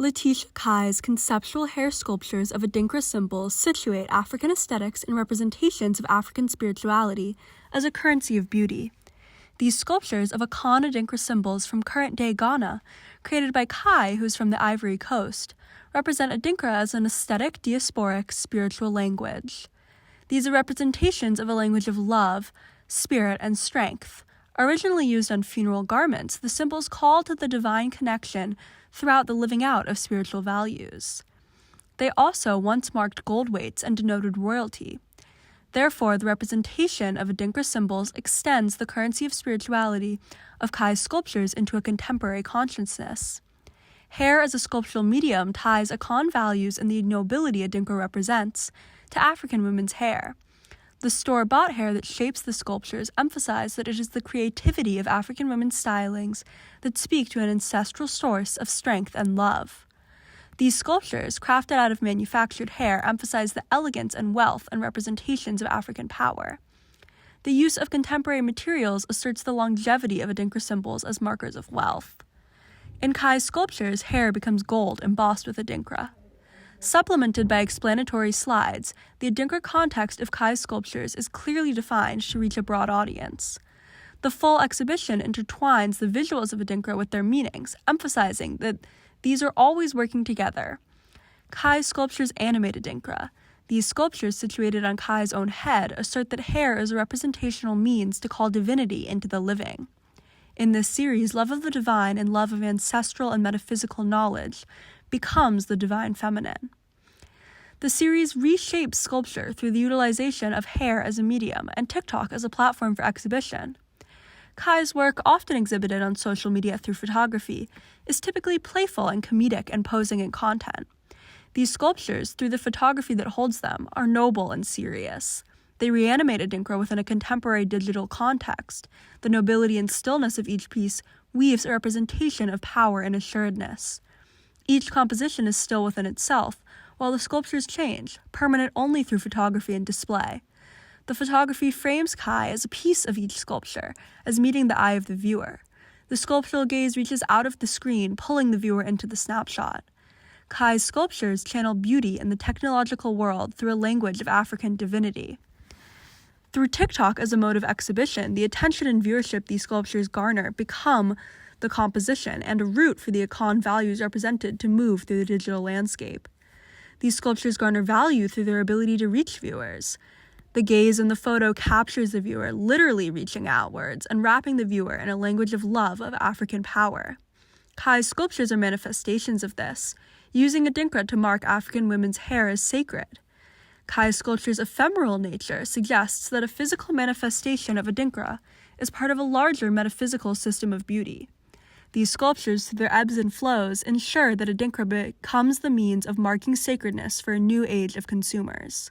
Letitia Kai's conceptual hair sculptures of Adinkra symbols situate African aesthetics and representations of African spirituality as a currency of beauty. These sculptures of Akan Adinkra symbols from current-day Ghana, created by Kai, who is from the Ivory Coast, represent Adinkra as an aesthetic, diasporic, spiritual language. These are representations of a language of love, spirit, and strength. Originally used on funeral garments, the symbols call to the divine connection throughout the living out of spiritual values. They also once marked gold weights and denoted royalty. Therefore, the representation of Adinkra symbols extends the currency of spirituality of Kai's sculptures into a contemporary consciousness. Hair as a sculptural medium ties Akan values and the nobility Adinkra represents to African women's hair. The store-bought hair that shapes the sculptures emphasize that it is the creativity of African women's stylings that speak to an ancestral source of strength and love. These sculptures, crafted out of manufactured hair, emphasize the elegance and wealth and representations of African power. The use of contemporary materials asserts the longevity of Adinkra symbols as markers of wealth. In Kai's sculptures, hair becomes gold embossed with Adinkra. Supplemented by explanatory slides, the Adinkra context of Kai's sculptures is clearly defined to reach a broad audience. The full exhibition intertwines the visuals of Adinkra with their meanings, emphasizing that these are always working together. Kai's sculptures animate Adinkra. These sculptures, situated on Kai's own head, assert that hair is a representational means to call divinity into the living. In this series, love of the divine and love of ancestral and metaphysical knowledge becomes the divine feminine. The series reshapes sculpture through the utilization of hair as a medium and TikTok as a platform for exhibition. Kai's work, often exhibited on social media through photography, is typically playful and comedic and posing in content. These sculptures, through the photography that holds them, are noble and serious. They reanimate Adinkra within a contemporary digital context. The nobility and stillness of each piece weaves a representation of power and assuredness. Each composition is still within itself, while the sculptures change, permanent only through photography and display. The photography frames Kai as a piece of each sculpture, as meeting the eye of the viewer. The sculptural gaze reaches out of the screen, pulling the viewer into the snapshot. Kai's sculptures channel beauty in the technological world through a language of African divinity. Through TikTok as a mode of exhibition, the attention and viewership these sculptures garner become the composition and a route for the Akan values represented to move through the digital landscape. These sculptures garner value through their ability to reach viewers. The gaze in the photo captures the viewer, literally reaching outwards and wrapping the viewer in a language of love of African power. Kai's sculptures are manifestations of this, using Adinkra to mark African women's hair as sacred. Kai's sculpture's ephemeral nature suggests that a physical manifestation of Adinkra is part of a larger metaphysical system of beauty. These sculptures, through their ebbs and flows, ensure that Adinkra becomes the means of marking sacredness for a new age of consumers.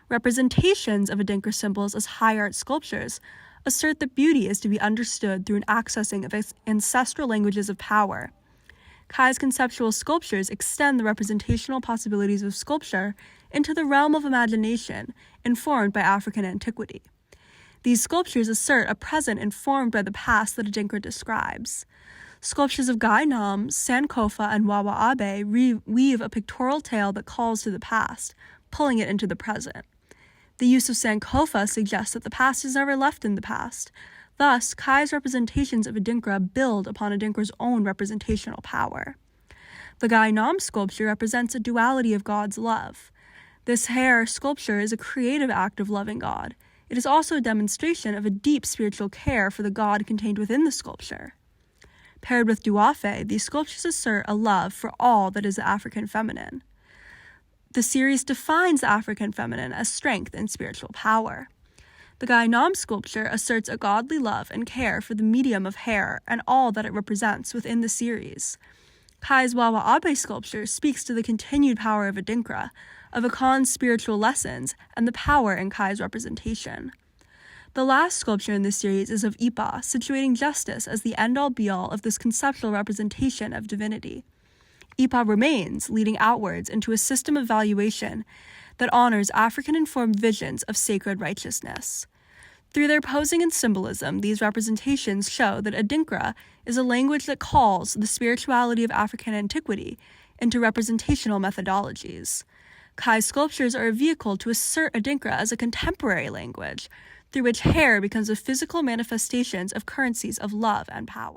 Representations of Adinkra symbols as high art sculptures assert that beauty is to be understood through an accessing of ancestral languages of power. Kai's conceptual sculptures extend the representational possibilities of sculpture into the realm of imagination, informed by African antiquity. These sculptures assert a present informed by the past that Adinkra describes. Sculptures of Gai Nam, Sankofa, and Wawa Abe weave a pictorial tale that calls to the past, pulling it into the present. The use of Sankofa suggests that the past is never left in the past. Thus, Kai's representations of Adinkra build upon Adinkra's own representational power. The Gai Nam sculpture represents a duality of God's love. This hair sculpture is a creative act of loving God. It is also a demonstration of a deep spiritual care for the God contained within the sculpture. Paired with Duafe, these sculptures assert a love for all that is the African feminine. The series defines the African feminine as strength and spiritual power. The Gai Nam sculpture asserts a godly love and care for the medium of hair and all that it represents within the series. Kai's Wawa Abe sculpture speaks to the continued power of Adinkra, of Akan's spiritual lessons, and the power in Kai's representation. The last sculpture in this series is of Ipa, situating justice as the end-all be-all of this conceptual representation of divinity. Ipa remains, leading outwards into a system of valuation that honors African-informed visions of sacred righteousness. Through their posing and symbolism, these representations show that Adinkra is a language that calls the spirituality of African antiquity into representational methodologies. Kai's sculptures are a vehicle to assert Adinkra as a contemporary language, through which hair becomes a physical manifestations of currencies of love and power.